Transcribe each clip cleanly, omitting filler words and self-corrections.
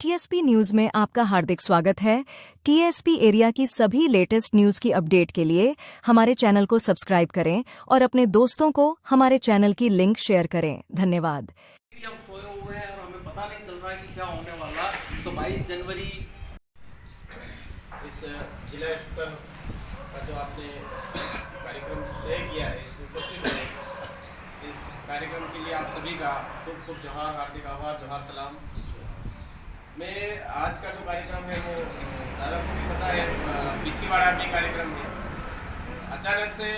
TSP news में आपका हार्दिक स्वागत है। टीएसपी एरिया की सभी लेटेस्ट न्यूज की अपडेट के लिए हमारे चैनल को सब्सक्राइब करें और अपने दोस्तों को हमारे चैनल की लिंक शेयर करें। धन्यवाद। हम सोए हुए हैं और हमें पता नहीं चल रहा है कि क्या होने वाला। तो 22 जनवरी इस जिला स्तर का जो आपने कार्यक्रम तय किया है, इसमें उपस्थित है। इस कार्यक्रम के लिए आप सभी का खूब खूब जोहार, हार्दिक आभार, जोहार सलाम। मैं आज का जो कार्यक्रम है वो दादा को भी पता है, पिछीवाड़ा में कार्यक्रम है। अचानक से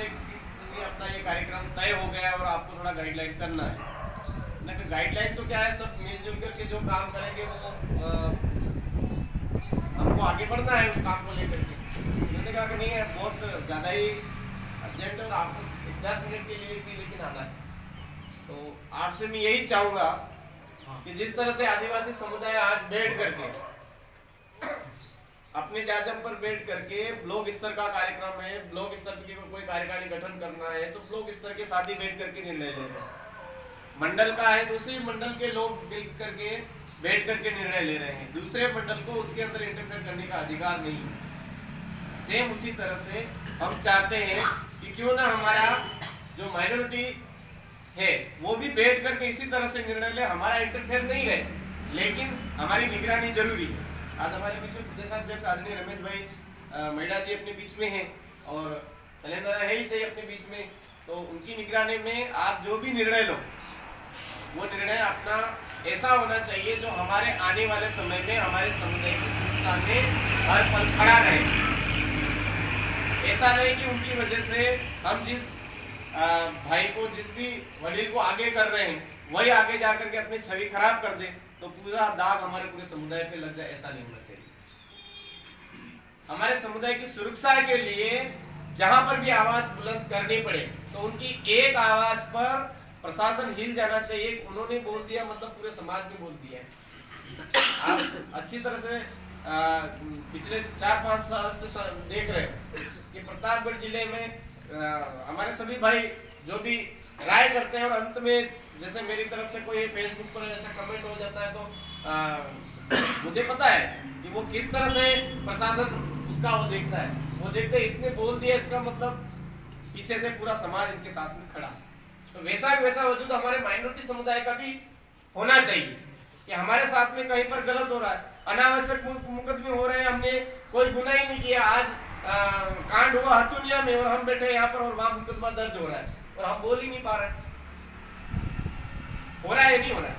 अपना ये कार्यक्रम तय हो गया और आपको थोड़ा गाइडलाइन करना है ना। कि गाइडलाइन तो क्या है, सब मिलजुल करके जो काम करेंगे वो हमको आगे बढ़ना है उस काम को लेकर के। मैंने कहा कि नहीं है, बहुत ज़्यादा ही अर्जेंट और आपको 10 मिनट के लिए भी लेकिन आना है। तो आपसे मैं यही चाहूँगा कि जिस तरह से आदिवासी समुदाय आज बैठ करके अपने जाजम पर बैठ करके ब्लॉक स्तर का कार्यक्रम है, ब्लॉक स्तर की कोई कार्यकारिणी गठन करना है तो ब्लॉक स्तर के साथ ही बैठ करके निर्णय ले रहे हैं। मंडल का है, दूसरे मंडल के लोग मिल करके बैठ करके निर्णय ले रहे हैं। दूसरे मंडल को उसके अंदर इंटरफेयर करने का अधिकार नहीं है। सेम उसी तरह से हम चाहते हैं कि क्यों ना हमारा जो माइनॉरिटी है वो भी बैठ करके इसी तरह से निर्णय ले। हमारा इंटरफेयर नहीं रहे, लेकिन हमारी निगरानी जरूरी है। आज हमारे बीच में प्रदेशाध्यक्ष आदरणीय रमेश भाई मैडा जी अपने बीच में हैं और कलेंदर है ही सही अपने बीच में। तो उनकी निगरानी में आप जो भी निर्णय लो वो निर्णय अपना ऐसा होना चाहिए जो हमारे आने वाले समय में हमारे समुदाय की सुरक्षा में हर पल खड़ा रहे। ऐसा नहीं कि उनकी वजह से हम जिस भाई को, जिस भी वडील को आगे कर रहे हैं वही आगे जाकर के अपनी छवि खराब कर दे तो पूरा दाग हमारे पूरे समुदाय पे लग जाए। ऐसा नहीं होना चाहिए। हमारे समुदाय की सुरक्षा के लिए जहां पर भी आवाज बुलंद करनी पड़े तो उनकी एक आवाज पर प्रशासन हिल जाना चाहिए। उन्होंने बोल दिया मतलब पूरे समाज ने बोल दिया है। आप अच्छी तरह से पिछले 4-5 साल से देख रहे हैं कि प्रतापगढ़ जिले में हमारे सभी भाई जो भी राय करते हैं और अंत में जैसे मेरी तरफ से कोई फेसबुक पर ऐसा कमेंट हो जाता है तो मुझे पता है कि वो किस तरह से प्रशासन उसका वो देखता है। वो देखते हैं इसने बोल दिया, इसका मतलब पीछे से पूरा समाज इनके साथ में खड़ा। तो वैसा वजूद हमारे माइनॉरिटी समुदाय का भी होना चाहिए कि हमारे साथ में कहीं पर गलत हो रहा है, अनावश्यक मुकदमे हो रहे हैं, हमने कोई गुनाह ही नहीं किया। आज कांड हुआ हथुनिया में और हम बैठे यहाँ पर और वहां मुकदमा दर्ज हो रहा है और हम बोल ही नहीं पा रहे। हो रहा है नहीं हो रहा है,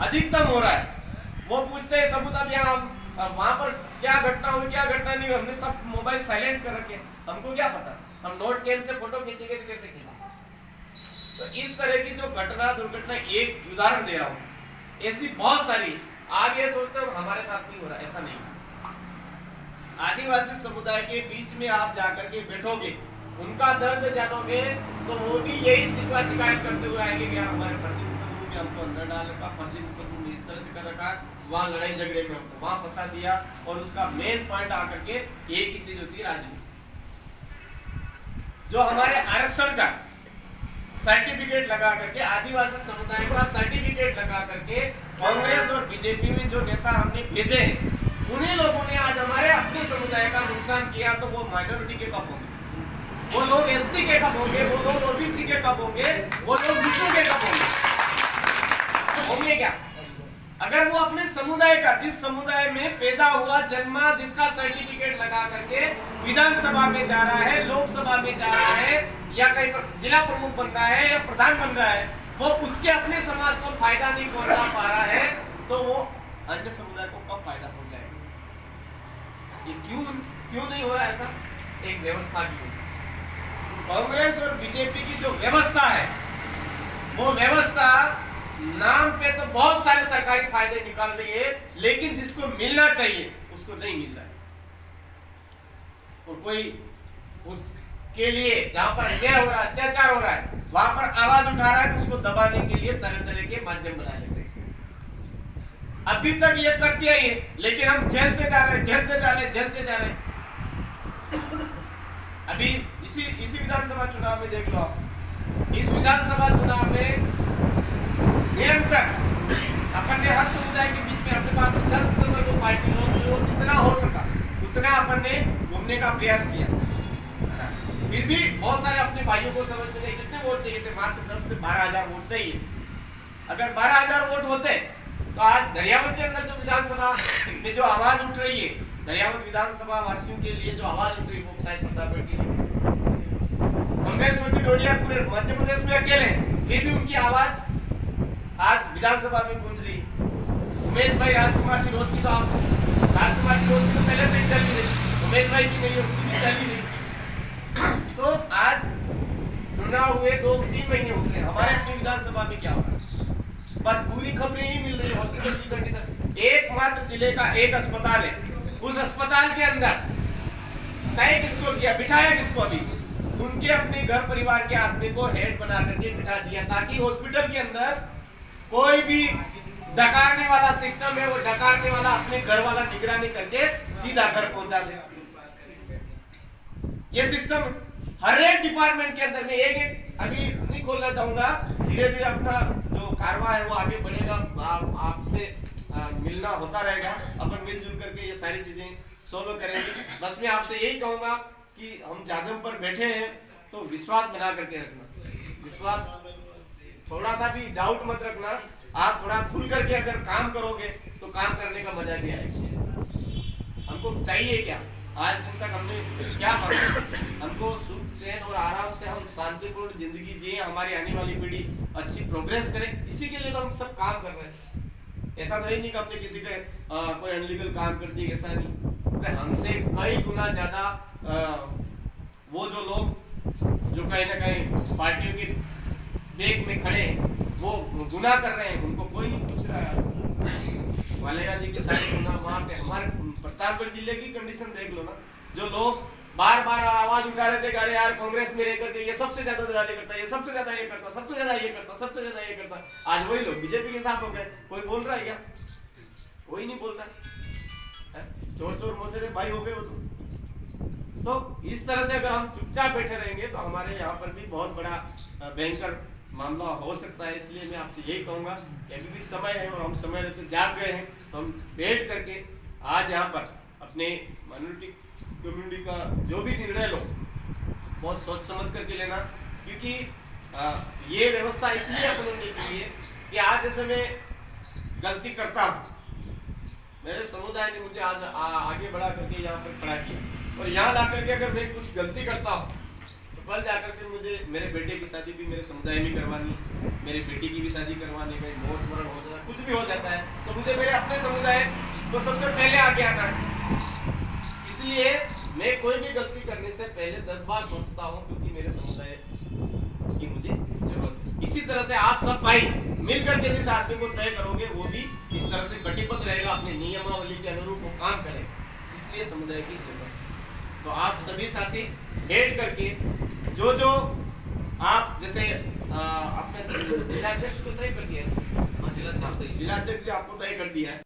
अधिकतम हो रहा है। वो पूछते हैं सबूत, अब यहाँ वहां पर क्या घटना हुई क्या घटना नहीं हुई, हमने सब मोबाइल साइलेंट कर रखे, हमको क्या पता। हम नोट कैम से फोटो खींचेंगे तो कैसे खींचेंगे। तो इस तरह की जो घटना दुर्घटना, एक उदाहरण दे रहा हूँ, ऐसी बहुत सारी। आप ये सोचते हो हमारे साथ नहीं हो रहा, ऐसा नहीं। आदिवासी समुदाय के बीच में आप जाकर के बैठोगे, उनका दर्द जानोगे तो वो भी यही शिकायत करते हुए आएंगे कि यार हमारे फर्जी मुकदमे में हमको अंदर डाल रखा, फर्जी मुकदमे में इस तरह से कर रखा, वहाँ लड़ाई झगड़े में हमको वहाँ फंसा दिया। और उसका मेन पॉइंट आकर के एक ही चीज होती है, राजनीति। जो हमारे आरक्षण का सर्टिफिकेट लगा करके, आदिवासी समुदाय का सर्टिफिकेट लगा करके कांग्रेस और बीजेपी में जो नेता हमने भेजे हैं, उन्हीं लोगों ने आज हमारे अपने समुदाय का नुकसान किया। तो वो माइनॉरिटी के कब होंगे, वो लोग एससी के कब होंगे, वो लोग ओबीसी के कब होंगे, वो लोग विष्णु के कब होंगे क्या? अगर वो अपने समुदाय का, जिस समुदाय में पैदा हुआ, जन्मा, जिसका सर्टिफिकेट लगा करके विधानसभा में जा रहा है, लोकसभा में जा रहा है या कहीं पर जिला प्रमुख बन रहा है या प्रधान बन रहा है, वो उसके अपने समाज को फायदा नहीं पहुंचा पा रहा है तो वो अन्य समुदाय को कब फायदा पहुंचाएगा? ये क्यों नहीं हो रहा ऐसा? एक व्यवस्था की होगी। कांग्रेस और बीजेपी की जो व्यवस्था है, वो व्यवस्था नाम पे तो बहुत सारे सरकारी फायदे निकाल रही है, लेकिन जिसको मिलना चाहिए उसको नहीं मिल रहा है। और कोई उसके लिए जहां पर अन्याय हो रहा है, अत्याचार हो रहा है, वहां पर आवाज उठा रहा है तो उसको दबाने के लिए तरह तरह के माध्यम बना लेते हैं। अभी तक ये करती है ये, लेकिन हम झेलते जा रहे हैं। अभी इसी विधानसभा चुनाव में देख लो आप, इस विधानसभा चुनाव में निरंतर अपने हर समुदाय के बीच में अपने पास 10 पार्टी लोग जितना हो सका उतना अपन ने घूमने का प्रयास किया। फिर भी बहुत सारे अपने भाइयों को समझ में नहीं, कितने वोट चाहिए थे, मात्र 10 से 12,000 वोट चाहिए। अगर 12,000 वोट होते तो आज दरियावत के अंदर जो विधानसभा में जो आवाज उठ रही है, दरियावत विधानसभा वासियों के लिए जो आवाज उठ रही है वो शायद प्रतापगढ़ की कांग्रेस मंत्री डोडिया पूरे मध्य प्रदेश में अकेले, फिर भी उनकी आवाज आज विधानसभा में गूंज रही है। उमेश भाई राजकुमार विरोध की तो आप राजकुमार विरोध की तो पहले से ही चली रही, उमेश भाई की नहीं उनकी भी चली रही। तो आज चुनाव हुए 2-3 महीने हो गए, हमारे अपनी विधानसभा में क्या होगा बस पूरी खबरें ही मिल रही हॉस्पिटल की कंडीशन। एकमात्र जिले का एक अस्पताल है, उस अस्पताल के अंदर तय किसको किया, बिठाया किसको, अभी उनके अपने घर परिवार के आदमी को हेड बना करके बिठा दिया ताकि हॉस्पिटल के अंदर कोई भी डकारने वाला सिस्टम है वो डकारने वाला अपने घर वाला निगरानी करके सीधा घर पहुंचा दे। ये सिस्टम हर एक डिपार्टमेंट के अंदर में एक अभी नहीं खोलना चाहूंगा, धीरे धीरे अपना जो कारवा है वो आगे बढ़ेगा, आपसे मिलना होता रहेगा, अपन मिलजुल करके ये सारी चीजें सोल्व करेंगे। बस मैं आपसे यही कहूंगा कि हम जाजम पर बैठे हैं तो विश्वास बना करके रखना, विश्वास थोड़ा सा भी डाउट मत रखना। आप थोड़ा खुल करके अगर काम करोगे तो काम करने का मजा भी आएगा। हमको चाहिए क्या, आज दिन तक हमने क्या मांगा, हमको सुख चैन और आराम से हम शांतिपूर्ण जिंदगी जिए, हमारी आने वाली पीढ़ी अच्छी प्रोग्रेस करे, इसी के लिए तो हम सब काम कर रहे हैं। ऐसा नहीं कि हमने किसी के कोई अनलीगल काम कर दिया, ऐसा नहीं। हमसे कई गुना ज्यादा वो जो लोग जो कहीं ना कहीं पार्टियों के बेग में खड़े हैं वो गुनाह कर रहे हैं, उनको कोई नहीं पूछ रहा है। वालेगा जी के सारे गुनाह वहां पे हमारे प्रतापगढ़ जिले की कंडीशन देख लो ना, जो लोग बार बार आवाज उठा रहे थे, अरे यार कांग्रेस में रहकर के ये सबसे ज्यादा दलाली करता है, ये सबसे ज्यादा ये करता, सबसे ज्यादा ये करता, सबसे ज्यादा ये करता, आज वही लोग बीजेपी के साथ हो गए। कोई बोल रहा है क्या? कोई नहीं बोल रहा है। चोर चोर मोसेरे भाई हो गए वो तो इस तरह से अगर हम चुपचाप बैठे रहेंगे तो हमारे यहाँ पर भी बहुत बड़ा भयंकर मामला हो सकता है। इसलिए मैं आपसे यही कहूंगा कि अभी भी समय है और हम समय रहते जाग गए हैं, तो हम बैठ करके आज यहाँ पर अपने माइनॉरिटी कम्युनिटी का जो भी निर्णय लो बहुत सोच समझ करके लेना, क्योंकि ये व्यवस्था इसलिए अपनाने के लिए कि आज जैसे मैं गलती करता हूँ, मेरे समुदाय ने मुझे आज आगे बढ़ा करके यहाँ पर खड़ा किया और यहाँ ला करके अगर मैं कुछ गलती करता हूँ तो कल जाकर के मुझे मेरे बेटे की शादी भी मेरे समुदाय में करवानी, मेरी बेटी की भी शादी करवाने का मौत मरण हो जाता है, कुछ भी हो जाता है तो मुझे मेरे अपने समुदाय को सबसे पहले आगे आना है। इसलिए मैं कोई भी गलती करने से पहले 10 बार सोचता हूँ, क्योंकि मेरे समुदाय की मुझे जरूरत है। इसी तरह से आप सब भाई मिलकर के जिस आदमी को तय करोगे वो भी इस तरह से कटिबद्ध रहेगा, अपने नियमावली के अनुरूप वो काम करेगा, इसलिए समुदाय की जरूरत है। तो आप सभी साथी बैठ करके जो जो आप जैसे अपने जिला अध्यक्ष को तय कर दिया है, जिला अध्यक्ष आपको तय कर दिया है।